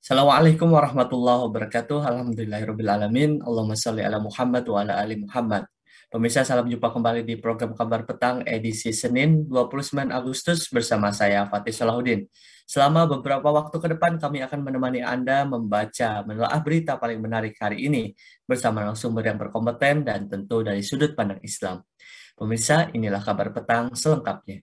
Assalamualaikum warahmatullahi wabarakatuh. Alhamdulillahirrabbilalamin. Allahumma sholli ala Muhammad wa ala ali Muhammad. Pemirsa, salam jumpa kembali di program Kabar Petang edisi Senin 29 Agustus bersama saya Fatih Salahuddin. Selama beberapa waktu ke depan kami akan menemani Anda membaca, menelaah berita paling menarik hari ini bersama narasumber yang berkompeten dan tentu dari sudut pandang Islam. Pemirsa, inilah Kabar Petang selengkapnya.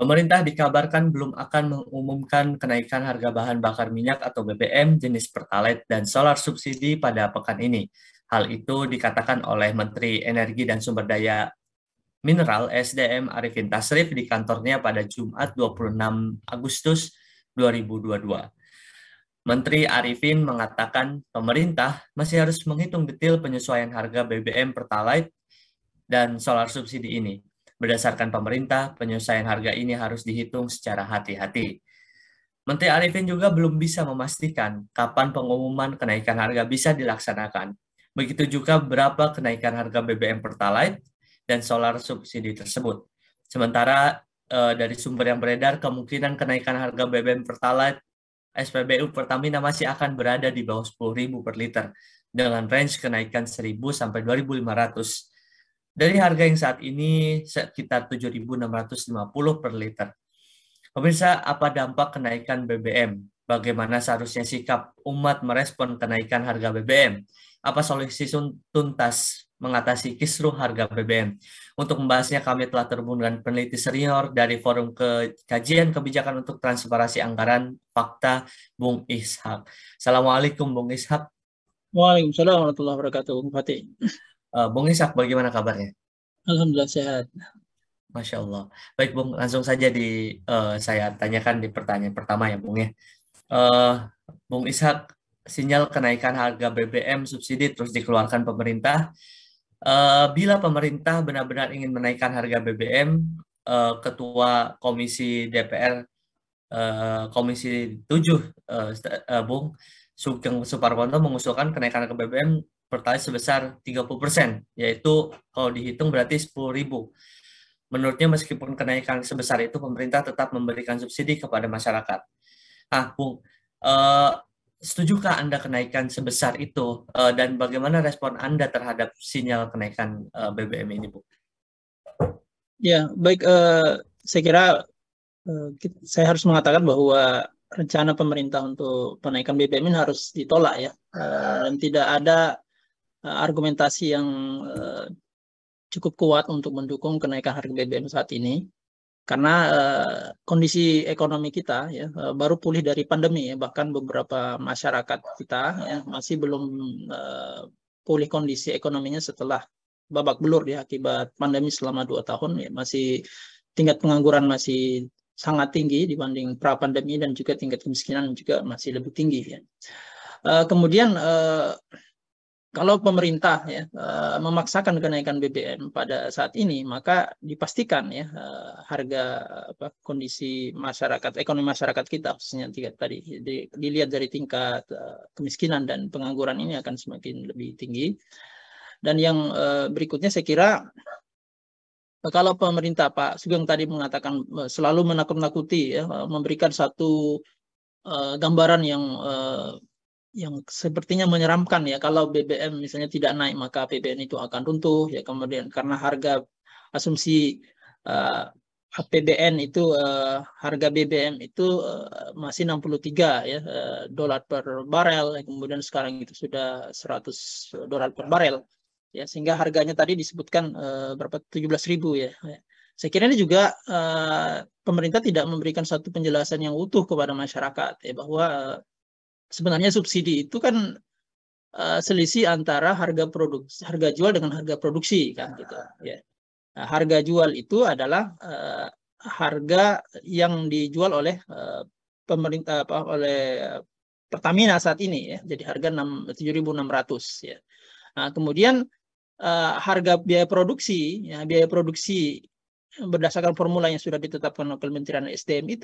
Pemerintah dikabarkan belum akan mengumumkan kenaikan harga bahan bakar minyak atau BBM jenis Pertalite dan solar subsidi pada pekan ini. Hal itu dikatakan oleh Menteri Energi dan Sumber Daya Mineral (SDM) Arifin Tasrif di kantornya pada Jumat 26 Agustus 2022. Menteri Arifin mengatakan pemerintah masih harus menghitung detail penyesuaian harga BBM Pertalite dan solar subsidi ini. Berdasarkan pemerintah, penyesuaian harga ini harus dihitung secara hati-hati. Menteri Arifin juga belum bisa memastikan kapan pengumuman kenaikan harga bisa dilaksanakan. Begitu juga berapa kenaikan harga BBM Pertalite dan solar subsidi tersebut. Sementara dari sumber yang beredar, kemungkinan kenaikan harga BBM Pertalite SPBU Pertamina masih akan berada di bawah 10.000 per liter dengan range kenaikan 1.000 sampai 2.500. Dari harga yang saat ini sekitar 7.650 per liter. Pemirsa, apa dampak kenaikan BBM? Bagaimana seharusnya sikap umat merespon kenaikan harga BBM? Apa solusi tuntas mengatasi kisruh harga BBM? Untuk membahasnya kami telah terhubung dengan peneliti senior dari Forum Kajian Kebijakan untuk Transparansi Anggaran Fakta, Bung Ishak. Assalamualaikum, Bung Ishak. Waalaikumsalam warahmatullahi wabarakatuh, Bung Fatih. Bung Ishak, bagaimana kabarnya? Alhamdulillah sehat. Masya Allah. Baik, Bung, langsung saja saya tanyakan di pertanyaan pertama ya, Bung ya. Bung Ishak, sinyal kenaikan harga BBM subsidi terus dikeluarkan pemerintah. Bila pemerintah benar-benar ingin menaikkan harga BBM, Ketua Komisi DPR Komisi 7, Bung Sugeng Suparwono mengusulkan kenaikan harga BBM Pertalite sebesar 30%, yaitu kalau dihitung berarti 10.000. Menurutnya meskipun kenaikan sebesar itu, pemerintah tetap memberikan subsidi kepada masyarakat. Bung, setujukah Anda kenaikan sebesar itu, dan bagaimana respon Anda terhadap sinyal kenaikan BBM ini, Bung? Ya, baik. Saya kira saya harus mengatakan bahwa rencana pemerintah untuk penaikan BBM ini harus ditolak ya, dan tidak ada argumentasi yang cukup kuat untuk mendukung kenaikan harga BBM saat ini, karena kondisi ekonomi kita ya baru pulih dari pandemi ya, bahkan beberapa masyarakat kita ya masih belum pulih kondisi ekonominya setelah babak belur ya akibat pandemi selama 2 tahun ya, masih tingkat pengangguran masih sangat tinggi dibanding pra pandemi dan juga tingkat kemiskinan juga masih lebih tinggi ya. Kemudian kalau pemerintah ya memaksakan kenaikan BBM pada saat ini, maka dipastikan ya harga kondisi masyarakat, ekonomi masyarakat kita khususnya tadi dilihat dari tingkat kemiskinan dan pengangguran ini akan semakin lebih tinggi. Dan yang berikutnya saya kira kalau pemerintah, Pak Sugeng tadi mengatakan selalu menakut-nakuti ya, memberikan satu gambaran yang sepertinya menyeramkan ya, kalau BBM misalnya tidak naik maka APBN itu akan runtuh ya, kemudian karena harga asumsi APBN itu harga BBM itu masih 63 ya dolar per barel ya, kemudian sekarang itu sudah $100 per barel ya, sehingga harganya tadi disebutkan berapa 17.000 ya. Saya kira ini juga pemerintah tidak memberikan satu penjelasan yang utuh kepada masyarakat ya, bahwa sebenarnya subsidi itu kan selisih antara harga jual dengan harga produksi kan gitu ya. Nah, harga jual itu adalah harga yang dijual oleh pemerintah oleh Pertamina saat ini ya. Jadi harga 7.600 ya. Nah, kemudian harga biaya produksi ya, biaya produksi berdasarkan formula yang sudah ditetapkan oleh Kementerian SDM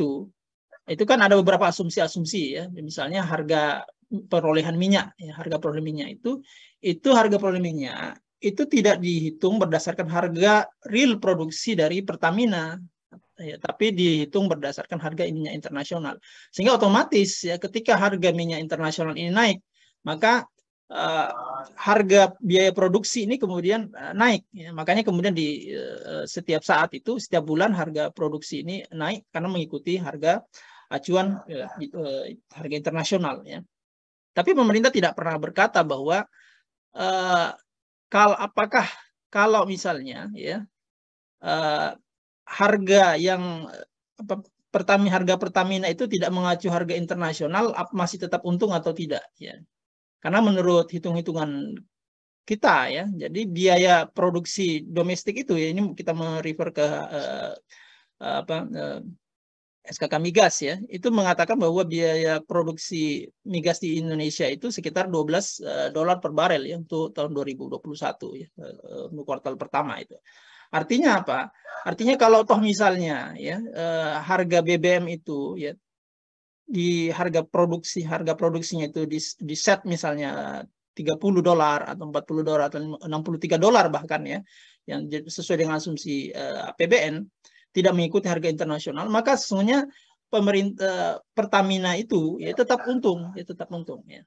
itu kan ada beberapa asumsi-asumsi ya. Misalnya harga perolehan minyak, ya, harga perolehan minyak itu harga perolehan minyak itu tidak dihitung berdasarkan harga real produksi dari Pertamina, ya, tapi dihitung berdasarkan harga minyak internasional. Sehingga otomatis ya ketika harga minyak internasional ini naik, maka harga biaya produksi ini kemudian naik. Ya. Makanya kemudian di setiap saat itu, setiap bulan harga produksi ini naik karena mengikuti harga acuan harga internasional. Ya. Tapi pemerintah tidak pernah berkata bahwa kalau misalnya ya harga yang harga Pertamina itu tidak mengacu harga internasional, masih tetap untung atau tidak ya. Karena menurut hitung-hitungan kita ya, jadi biaya produksi domestik itu ya, ini kita merefer ke SKK Migas ya, itu mengatakan bahwa biaya produksi migas di Indonesia itu sekitar $12 per barel ya untuk tahun 2021 ya, untuk kuartal pertama itu. Artinya apa? Artinya kalau toh misalnya ya harga BBM itu ya di harga produksinya itu di set misalnya $30 atau $40 atau $63 bahkan ya, yang sesuai dengan asumsi APBN, tidak mengikuti harga internasional, maka sesungguhnya pemerintah Pertamina itu ya tetap untung ya.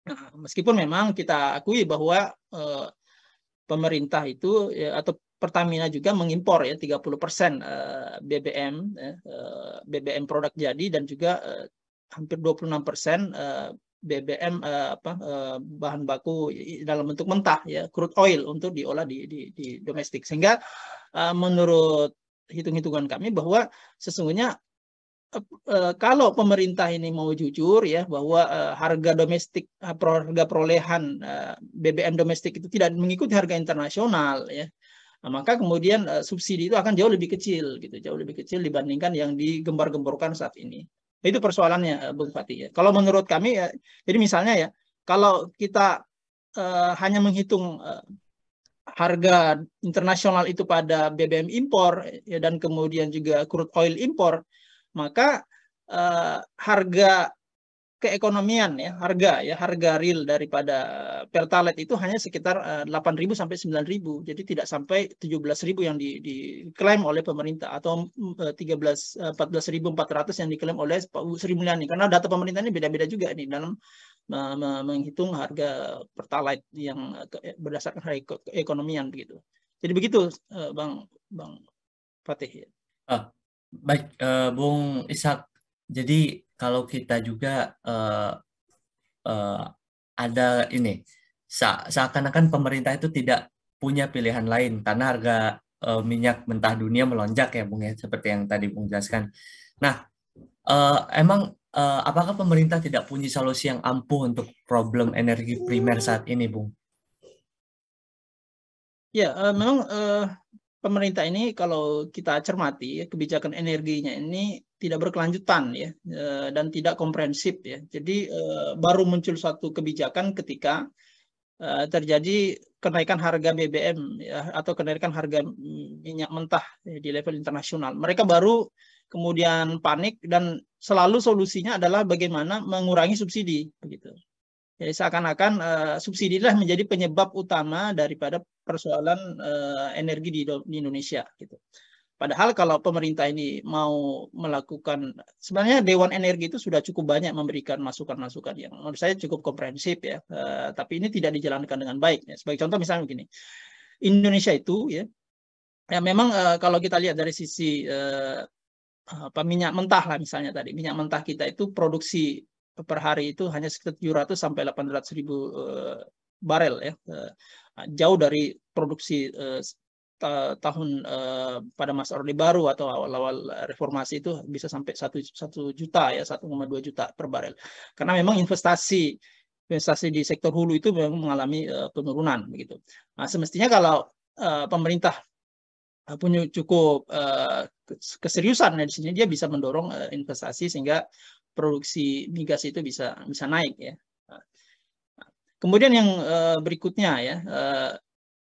Nah, meskipun memang kita akui bahwa pemerintah itu ya, atau Pertamina juga mengimpor ya 30% BBM BBM produk jadi, dan juga hampir 26% BBM bahan baku dalam bentuk mentah ya, crude oil untuk diolah di domestik. Sehingga menurut hitung-hitungan kami bahwa sesungguhnya kalau pemerintah ini mau jujur ya bahwa harga domestik, harga perolehan BBM domestik itu tidak mengikuti harga internasional ya, nah, maka kemudian subsidi itu akan jauh lebih kecil gitu, jauh lebih kecil dibandingkan yang digembar-gemborkan saat ini. Itu persoalannya, Bung Fatih ya. Kalau menurut kami ya, jadi misalnya ya, kalau kita hanya menghitung harga internasional itu pada BBM impor ya, dan kemudian juga crude oil impor, maka harga keekonomian ya, harga real daripada Pertalite itu hanya sekitar 8.000 sampai 9.000. Jadi tidak sampai 17.000 yang diklaim oleh pemerintah, atau 14.400 yang diklaim oleh Pak Sri Mulyani. Karena data pemerintah ini beda-beda juga nih dalam menghitung harga Pertalite yang berdasarkan harga keekonomian begitu. Jadi begitu Bang Fatih. Baik, Bung Ishak. Jadi kalau kita juga ada ini, seakan-akan pemerintah itu tidak punya pilihan lain karena harga minyak mentah dunia melonjak ya, Bung ya, seperti yang tadi Bung jelaskan. Nah, emang apakah pemerintah tidak punya solusi yang ampuh untuk problem energi primer saat ini, Bung? Ya, memang pemerintah ini kalau kita cermati ya, kebijakan energinya ini tidak berkelanjutan ya, dan tidak komprehensif ya. Jadi baru muncul suatu kebijakan ketika terjadi kenaikan harga BBM ya, atau kenaikan harga minyak mentah ya, di level internasional. Mereka baru kemudian panik, dan selalu solusinya adalah bagaimana mengurangi subsidi begitu. Jadi seakan-akan subsidi adalah menjadi penyebab utama daripada persoalan energi di Indonesia gitu. Padahal kalau pemerintah ini mau melakukan, sebenarnya Dewan Energi itu sudah cukup banyak memberikan masukan-masukan yang menurut saya cukup komprehensif ya, tapi ini tidak dijalankan dengan baik. Ya. Sebagai contoh misalnya begini, Indonesia itu ya memang kalau kita lihat dari sisi minyak mentah lah misalnya tadi, minyak mentah kita itu produksi per hari itu hanya sekitar 700 sampai 800.000 barel ya, jauh dari produksi tahun pada masa Orde Baru atau awal-awal reformasi itu bisa sampai 1 juta ya, 1,2 juta per barel. Karena memang investasi di sektor hulu itu memang mengalami penurunan begitu. Nah, semestinya kalau pemerintah punya cukup keseriusan di sini, dia bisa mendorong investasi sehingga produksi migas itu bisa naik ya. Kemudian yang berikutnya ya,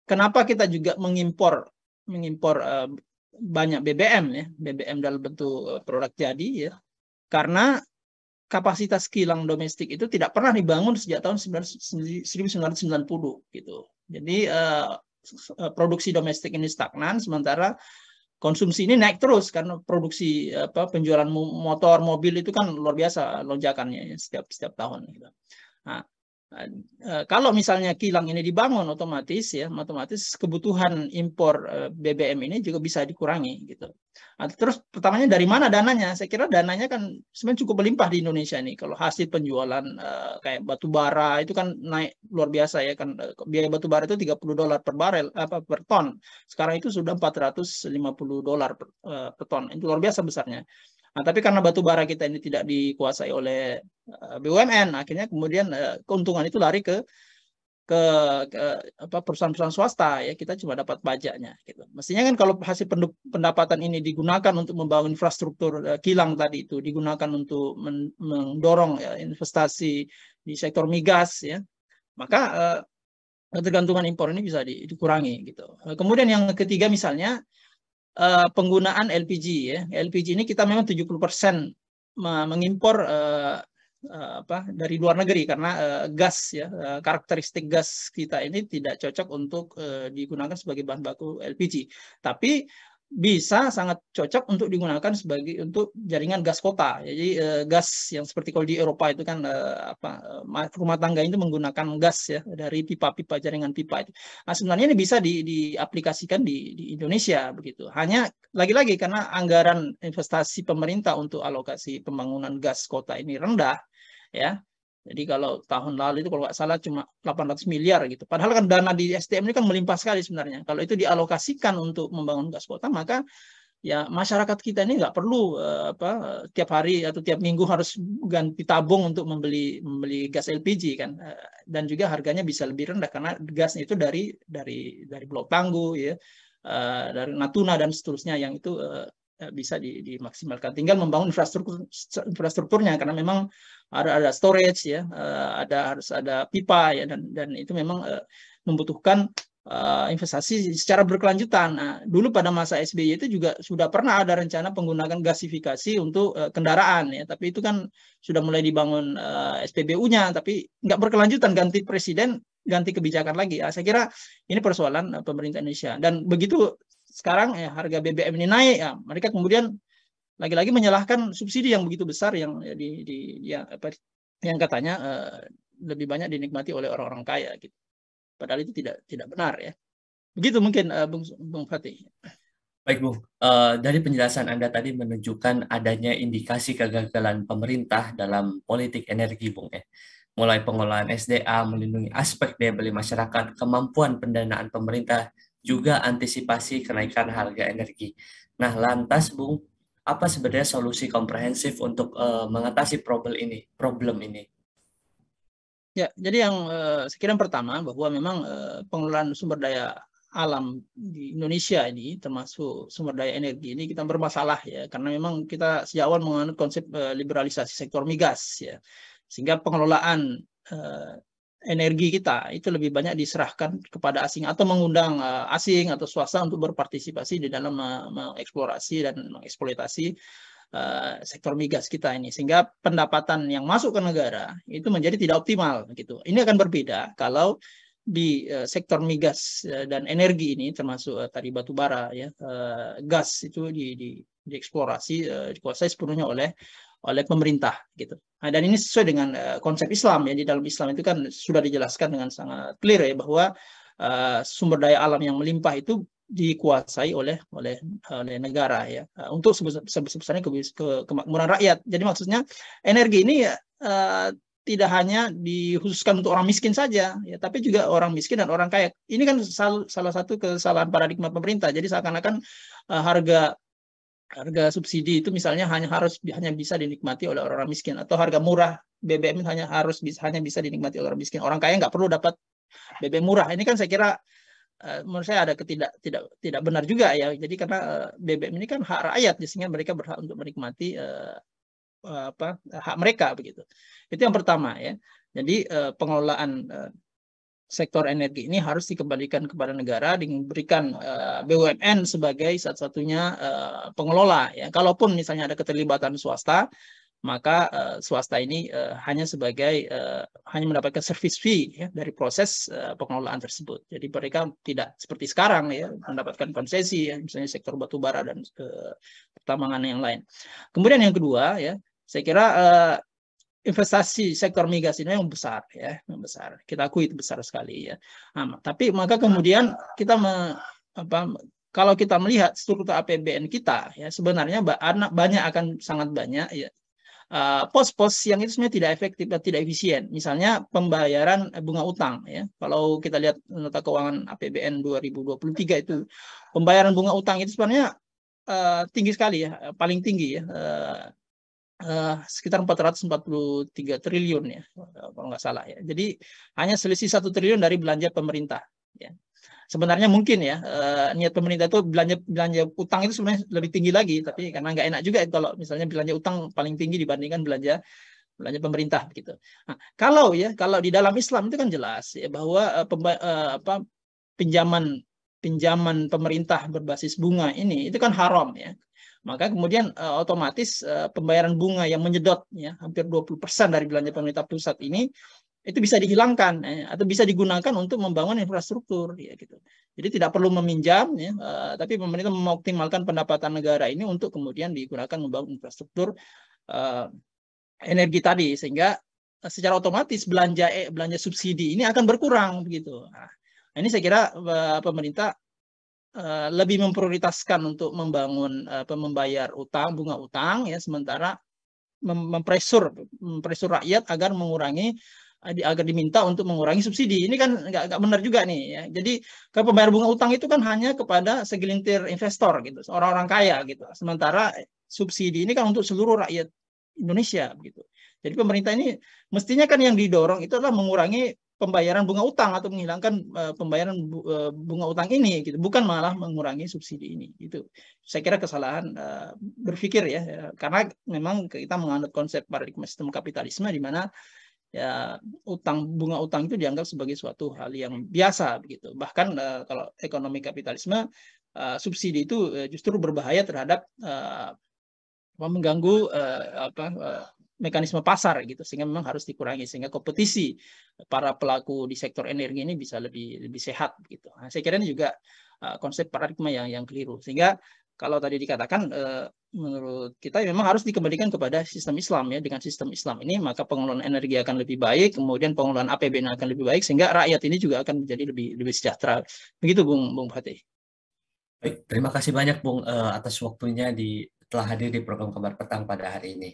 kenapa kita juga mengimpor banyak BBM ya, BBM dalam bentuk produk jadi ya, karena kapasitas kilang domestik itu tidak pernah dibangun sejak tahun 1990 gitu. Jadi produksi domestik ini stagnan, sementara konsumsi ini naik terus karena produksi penjualan motor, mobil itu kan luar biasa lonjakannya ya, setiap tahun. Gitu. Nah, kalau misalnya kilang ini dibangun, otomatis kebutuhan impor BBM ini juga bisa dikurangi gitu. Nah, terus pertanyaannya dari mana dananya? Saya kira dananya kan sebenarnya cukup melimpah di Indonesia nih. Kalau hasil penjualan kayak batu bara itu kan naik luar biasa ya kan, biaya batu bara itu $30 per barel per ton. Sekarang itu sudah $450 per ton. Itu luar biasa besarnya. Nah, tapi karena batu bara kita ini tidak dikuasai oleh BUMN, akhirnya kemudian keuntungan itu lari ke perusahaan-perusahaan swasta ya, kita cuma dapat pajaknya gitu. Mestinya kan kalau hasil pendapatan ini digunakan untuk membangun infrastruktur kilang tadi itu, digunakan untuk mendorong investasi di sektor migas ya, maka ketergantungan impor ini bisa dikurangi gitu. Kemudian yang ketiga misalnya penggunaan LPG ya. LPG ini kita memang 70% mengimpor dari luar negeri karena gas ya, karakteristik gas kita ini tidak cocok untuk digunakan sebagai bahan baku LPG. Tapi bisa sangat cocok untuk digunakan untuk jaringan gas kota. Jadi gas yang seperti kalau di Eropa itu kan rumah tangga itu menggunakan gas ya dari pipa-pipa, jaringan pipa itu. Nah, sebenarnya ini bisa diaplikasikan di Indonesia begitu. Hanya lagi-lagi karena anggaran investasi pemerintah untuk alokasi pembangunan gas kota ini rendah ya. Jadi kalau tahun lalu itu kalau nggak salah cuma 800 miliar gitu. Padahal kan dana di SDM ini kan melimpah sekali sebenarnya. Kalau itu dialokasikan untuk membangun gas kota, maka ya masyarakat kita ini nggak perlu tiap hari atau tiap minggu harus ganti tabung untuk membeli gas LPG kan. Dan juga harganya bisa lebih rendah karena gasnya itu dari Blok Tangguh ya, dari Natuna dan seterusnya yang itu bisa dimaksimalkan. Tinggal membangun infrastrukturnya karena memang ada storage ya, harus ada pipa ya, dan itu memang membutuhkan investasi secara berkelanjutan. Nah, dulu pada masa SBY itu juga sudah pernah ada rencana penggunaan gasifikasi untuk kendaraan ya, tapi itu kan sudah mulai dibangun SPBU-nya, tapi nggak berkelanjutan, ganti presiden, ganti kebijakan lagi. Saya kira ini persoalan pemerintah Indonesia. Dan begitu sekarang ya harga BBM ini naik, ya mereka kemudian lagi-lagi menyalahkan subsidi yang begitu besar yang katanya lebih banyak dinikmati oleh orang-orang kaya gitu. Padahal itu tidak benar ya. Begitu mungkin Bung Fatih. Baik Bung, dari penjelasan Anda tadi menunjukkan adanya indikasi kegagalan pemerintah dalam politik energi Bung ya. Mulai pengelolaan SDA, melindungi aspek daya beli masyarakat, kemampuan pendanaan pemerintah, juga antisipasi kenaikan harga energi. Nah, lantas Bung, apa sebenarnya solusi komprehensif untuk mengatasi problem ini? Ya, jadi yang saya kira yang pertama bahwa memang pengelolaan sumber daya alam di Indonesia ini, termasuk sumber daya energi ini kita bermasalah ya, karena memang kita sejak awal menganut konsep liberalisasi sektor migas ya, sehingga pengelolaan energi kita itu lebih banyak diserahkan kepada asing atau mengundang asing atau swasta untuk berpartisipasi di dalam mengeksplorasi dan mengeksploitasi sektor migas kita ini, sehingga pendapatan yang masuk ke negara itu menjadi tidak optimal gitu. Ini akan berbeda kalau di sektor migas dan energi ini, termasuk tadi batu bara ya, gas itu dieksplorasi, dikuasai sepenuhnya oleh pemerintah gitu. Nah, dan ini sesuai dengan konsep Islam ya. Di dalam Islam itu kan sudah dijelaskan dengan sangat clear ya bahwa sumber daya alam yang melimpah itu dikuasai oleh negara ya, untuk sebesar-besarnya kemakmuran rakyat. Jadi maksudnya energi ini tidak hanya dikhususkan untuk orang miskin saja ya, tapi juga orang miskin dan orang kaya. Ini kan salah satu kesalahan paradigma pemerintah. Jadi seakan-akan harga subsidi itu misalnya hanya bisa dinikmati oleh orang miskin, atau harga murah BBM hanya bisa dinikmati oleh orang miskin. Orang kaya nggak perlu dapat BBM murah. Ini kan saya kira menurut saya ada tidak benar juga ya. Jadi karena BBM ini kan hak rakyat, sehingga mereka berhak untuk menikmati hak mereka begitu. Itu yang pertama ya. Jadi pengelolaan sektor energi ini harus dikembalikan kepada negara, diberikan BUMN sebagai satu-satunya pengelola ya. Kalaupun misalnya ada keterlibatan swasta, maka swasta ini hanya sebagai hanya mendapatkan service fee ya, dari proses pengelolaan tersebut. Jadi mereka tidak seperti sekarang ya mendapatkan konsesi ya, misalnya sektor batu bara dan pertambangan yang lain. Kemudian yang kedua ya, saya kira investasi sektor migas ini yang besar ya, yang besar. Kita akui itu besar sekali ya. Nah, tapi maka kemudian kita kalau kita melihat struktur APBN kita ya sebenarnya sangat banyak ya pos-pos yang itu sebenarnya tidak efektif dan tidak efisien. Misalnya pembayaran bunga utang ya. Kalau kita lihat nota keuangan APBN 2023 itu pembayaran bunga utang itu sebenarnya tinggi sekali ya, paling tinggi ya. Sekitar 443 triliun ya kalau nggak salah ya. Jadi hanya selisih 1 triliun dari belanja pemerintah ya. Sebenarnya mungkin ya niat pemerintah itu belanja utang itu sebenarnya lebih tinggi lagi, tapi karena nggak enak juga kalau misalnya belanja utang paling tinggi dibandingkan belanja pemerintah gitu. Nah, kalau di dalam Islam itu kan jelas ya bahwa pinjaman pemerintah berbasis bunga ini itu kan haram ya. Maka kemudian otomatis pembayaran bunga yang menyedot ya hampir 20% dari belanja pemerintah pusat ini itu bisa dihilangkan atau bisa digunakan untuk membangun infrastruktur ya gitu. Jadi tidak perlu meminjam ya, tapi pemerintah mengoptimalkan pendapatan negara ini untuk kemudian digunakan membangun infrastruktur energi tadi, sehingga secara otomatis belanja subsidi ini akan berkurang begitu. Nah, ini saya kira pemerintah lebih memprioritaskan untuk membangun membayar bunga utang ya, sementara mempresur rakyat agar diminta untuk mengurangi subsidi. Ini kan nggak benar juga nih ya. Jadi kalau pembayar bunga utang itu kan hanya kepada segelintir investor gitu, orang-orang kaya gitu. Sementara subsidi ini kan untuk seluruh rakyat Indonesia gitu. Jadi pemerintah ini mestinya kan yang didorong itu adalah mengurangi pembayaran bunga utang atau menghilangkan pembayaran bunga utang ini gitu, bukan malah mengurangi subsidi ini. Itu saya kira kesalahan berpikir ya, karena memang kita menganut konsep paradigma sistem kapitalisme di mana ya bunga utang itu dianggap sebagai suatu hal yang biasa begitu. Bahkan kalau ekonomi kapitalisme subsidi itu justru berbahaya terhadap mengganggu mekanisme pasar gitu, sehingga memang harus dikurangi sehingga kompetisi para pelaku di sektor energi ini bisa lebih sehat gitu. Nah, saya kira ini juga konsep paradigma yang keliru, sehingga kalau tadi dikatakan menurut kita memang harus dikembalikan kepada sistem Islam ya. Dengan sistem Islam ini maka pengelolaan energi akan lebih baik, kemudian pengelolaan APBN akan lebih baik, sehingga rakyat ini juga akan menjadi lebih sejahtera. Begitu Bung Fatih. Baik, terima kasih banyak Bung atas waktunya telah hadir di program Kabar Petang pada hari ini.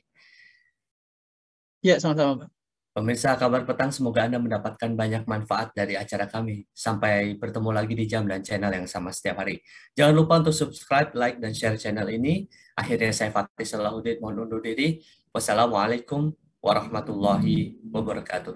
Ya, sama-sama Pak. Pemirsa Kabar Petang, semoga Anda mendapatkan banyak manfaat dari acara kami. Sampai bertemu lagi di jam dan channel yang sama setiap hari. Jangan lupa untuk subscribe, like, dan share channel ini. Akhirnya saya Fatih Salahuddin mohon undur diri. Wassalamualaikum warahmatullahi wabarakatuh.